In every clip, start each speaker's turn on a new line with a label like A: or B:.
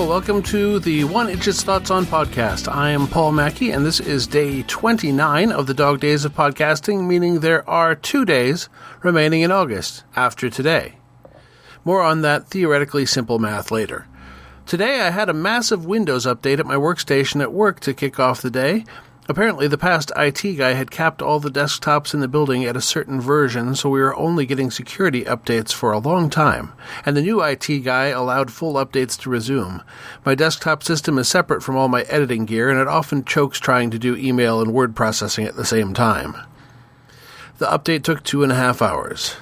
A: welcome to the One Idjit's Thoughts on Podcast. I am Paul Mackey, and this is day 29 of the Dog Days of Podcasting, meaning there are 2 days remaining in August, after today. More on that theoretically simple math later. Today I had a massive Windows update at my workstation at work to kick off the day. Apparently the past IT guy had capped all the desktops in the building at a certain version, so we were only getting security updates for a long time, and the new IT guy allowed full updates to resume. My desktop system is separate from all my editing gear, and it often chokes trying to do email and word processing at the same time. The update took 2.5 hours.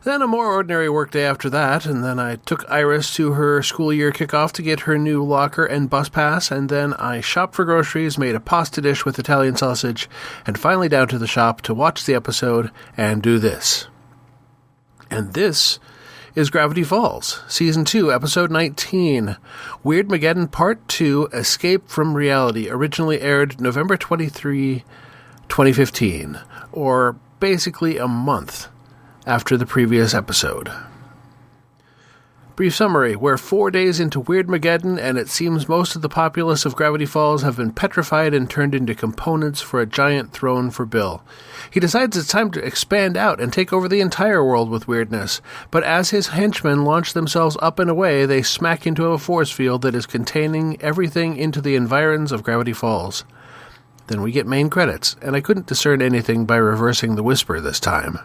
A: Then a more ordinary workday after that, and then I took Iris to her school year kickoff to get her new locker and bus pass, and then I shopped for groceries, made a pasta dish with Italian sausage, and finally down to the shop to watch the episode and do this. And this is Gravity Falls, Season 2, Episode 19, Weirdmaggeddon Part 2, Escape from Reality, originally aired November 23, 2015, or basically a month after the previous episode. Brief summary. We're 4 days into Weirdmaggeddon, and it seems most of the populace of Gravity Falls have been petrified and turned into components for a giant throne for Bill. He decides it's time to expand out and take over the entire world with weirdness, but as his henchmen launch themselves up and away, they smack into a force field that is containing everything into the environs of Gravity Falls. Then we get main credits, and I couldn't discern anything by reversing the whisper this time.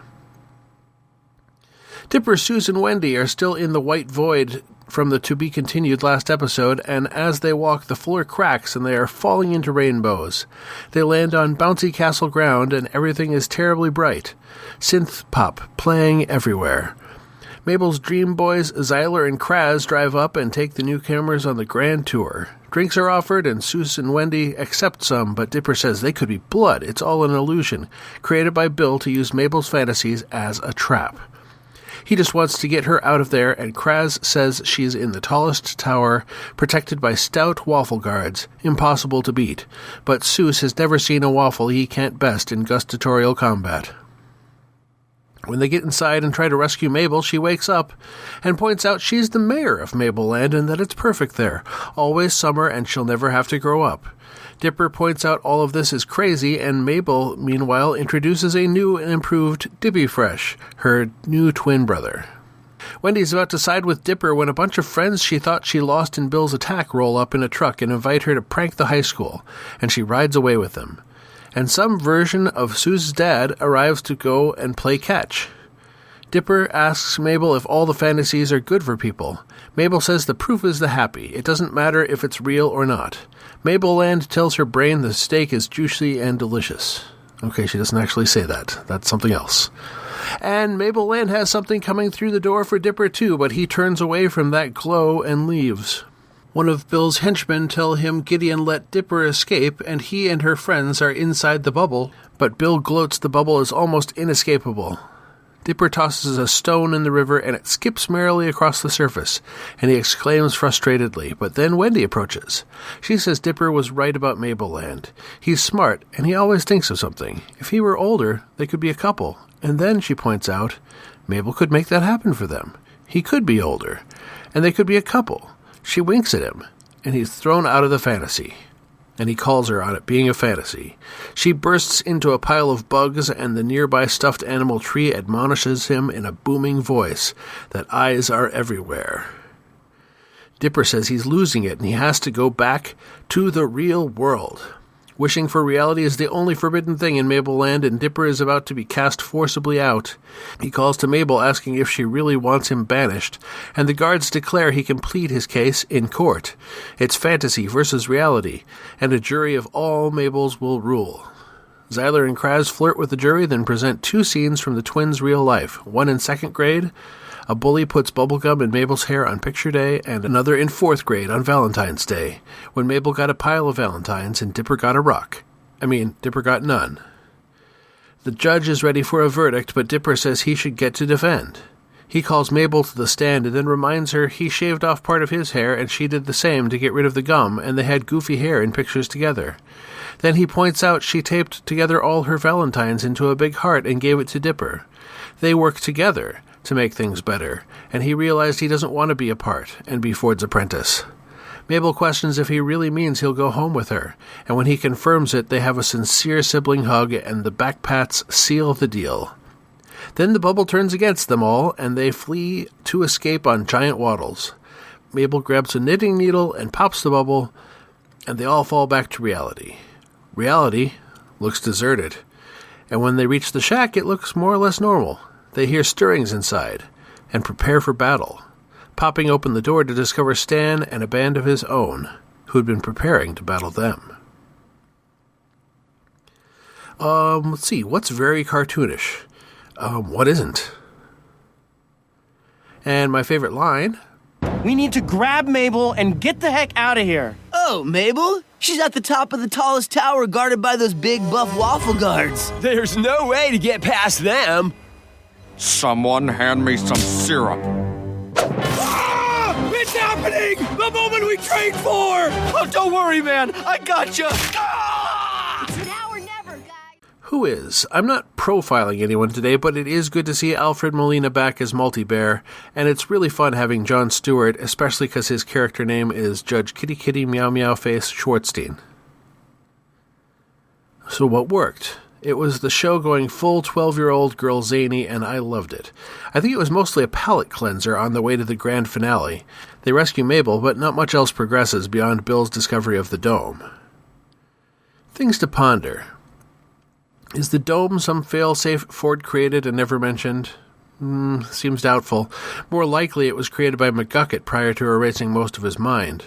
A: Dipper, Suze, and Wendy are still in the white void from the to-be-continued last episode, and as they walk, the floor cracks and they are falling into rainbows. They land on bouncy castle ground, and everything is terribly bright. Synth pop playing everywhere. Mabel's dream boys, Zyler and Kraz, drive up and take the newcomers on the grand tour. Drinks are offered, and Suze and Wendy accept some, but Dipper says they could be blood. It's all an illusion, created by Bill to use Mabel's fantasies as a trap. He just wants to get her out of there, and Kraz says she's in the tallest tower, protected by stout waffle guards, impossible to beat. But Suze has never seen a waffle he can't best in gustatorial combat. When they get inside and try to rescue Mabel, she wakes up and points out she's the mayor of Mabelland and that it's perfect there, always summer, and she'll never have to grow up. Dipper points out all of this is crazy, and Mabel, meanwhile, introduces a new and improved Dippy Fresh, her new twin brother. Wendy's about to side with Dipper when a bunch of friends she thought she lost in Bill's attack roll up in a truck and invite her to prank the high school, and she rides away with them. And some version of Suze's dad arrives to go and play catch. Dipper asks Mabel if all the fantasies are good for people. Mabel says the proof is the happy. It doesn't matter if it's real or not. Mabelland tells her brain the steak is juicy and delicious. Okay, she doesn't actually say that. That's something else. And Mabelland has something coming through the door for Dipper too, but he turns away from that glow and leaves. One of Bill's henchmen tell him Gideon let Dipper escape, and he and her friends are inside the bubble, but Bill gloats the bubble is almost inescapable. Dipper tosses a stone in the river, and it skips merrily across the surface, and he exclaims frustratedly, but then Wendy approaches. She says Dipper was right about Mabelland. He's smart, and he always thinks of something. If he were older, they could be a couple. And then, she points out, Mabel could make that happen for them. He could be older, and they could be a couple. She winks at him, and he's thrown out of the fantasy. And he calls her on it being a fantasy. She bursts into a pile of bugs, and the nearby stuffed animal tree admonishes him in a booming voice that eyes are everywhere. Dipper says he's losing it, and he has to go back to the real world. Wishing for reality is the only forbidden thing in Mabelland, and Dipper is about to be cast forcibly out. He calls to Mabel asking if she really wants him banished, and the guards declare he can plead his case in court. It's fantasy versus reality, and a jury of all Mabels will rule. Zyler and Kraz flirt with the jury, then present 2 scenes from the twins' real life, one in 2nd grade. A bully puts bubblegum in Mabel's hair on picture day, and another in 4th grade on Valentine's Day, when Mabel got a pile of Valentines and Dipper got a rock. Dipper got none. The judge is ready for a verdict, but Dipper says he should get to defend. He calls Mabel to the stand and then reminds her he shaved off part of his hair and she did the same to get rid of the gum, and they had goofy hair in pictures together. Then he points out she taped together all her Valentines into a big heart and gave it to Dipper. They work together. to make things better, and he realized he doesn't want to be a part and be Ford's apprentice. Mabel questions if he really means he'll go home with her, and when he confirms it, they have a sincere sibling hug, and the backpats seal the deal. Then the bubble turns against them all, and they flee to escape on giant waddles. Mabel grabs a knitting needle and pops the bubble, and they all fall back to reality. Reality looks deserted, and when they reach the shack, it looks more or less normal. They hear stirrings inside, and prepare for battle, popping open the door to discover Stan and a band of his own, who had been preparing to battle them. Let's see, what's very cartoonish? What isn't? And my favorite line...
B: We need to grab Mabel and get the heck out of here.
C: Oh, Mabel? She's at the top of the tallest tower guarded by those big buff waffle guards.
D: There's no way to get past them.
E: Someone hand me some syrup.
D: Ah! It's happening! The moment we trained for! Oh, don't worry, man. I gotcha. Ah!
F: It's now or never, guys.
A: Who is? I'm not profiling anyone today, but it is good to see Alfred Molina back as Multi-Bear, and it's really fun having Jon Stewart, especially because his character name is Judge Kitty Kitty Meow Meow Face Schwartzstein. So what worked? It was the show going full 12-year-old girl zany, and I loved it. I think it was mostly a palate cleanser on the way to the grand finale. They rescue Mabel, but not much else progresses beyond Bill's discovery of the dome. Things to ponder. Is the dome some fail-safe Ford created and never mentioned? Seems doubtful. More likely it was created by McGucket prior to erasing most of his mind.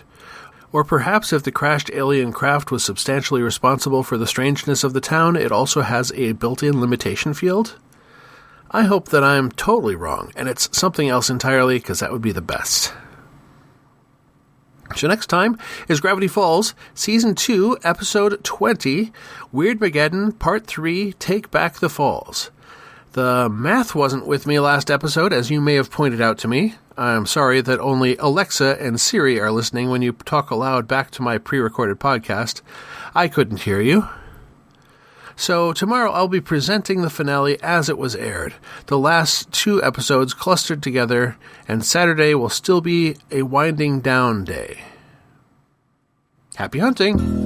A: Or perhaps if the crashed alien craft was substantially responsible for the strangeness of the town, it also has a built-in limitation field? I hope that I'm totally wrong, and it's something else entirely, because that would be the best. So next time is Gravity Falls, Season 2, Episode 20, Weirdmaggeddon, Part 3, Take Back the Falls. The math wasn't with me last episode, as you may have pointed out to me. I'm sorry that only Alexa and Siri are listening when you talk aloud back to my pre-recorded podcast. I couldn't hear you. So tomorrow I'll be presenting the finale as it was aired. The last 2 episodes clustered together, and Saturday will still be a winding down day. Happy hunting!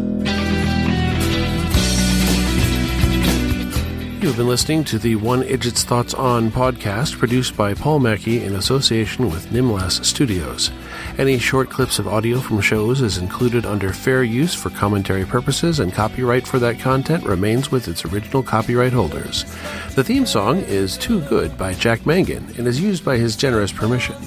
A: You've been listening to the One Idjit's Thoughts On podcast, produced by Paul Mackey in association with Nimlas Studios. Any short clips of audio from shows is included under fair use for commentary purposes, and copyright for that content remains with its original copyright holders. The theme song is Too Good by Jack Mangan and is used by his generous permission.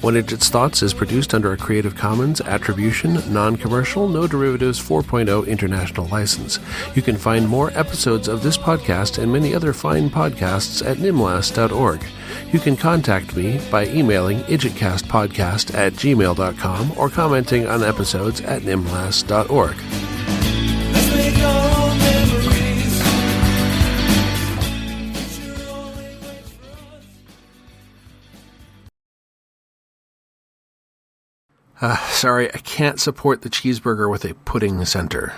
A: One Idjit's Thoughts is produced under a Creative Commons Attribution, Non-Commercial, No Derivatives 4.0 International License. You can find more episodes of this podcast and many other fine podcasts at nimlas.org. You can contact me by emailing idjitcastpodcast@gmail.com or commenting on episodes at nimlas.org.
D: Let's make our own memories.
A: Sorry, I can't support the cheeseburger with a pudding center.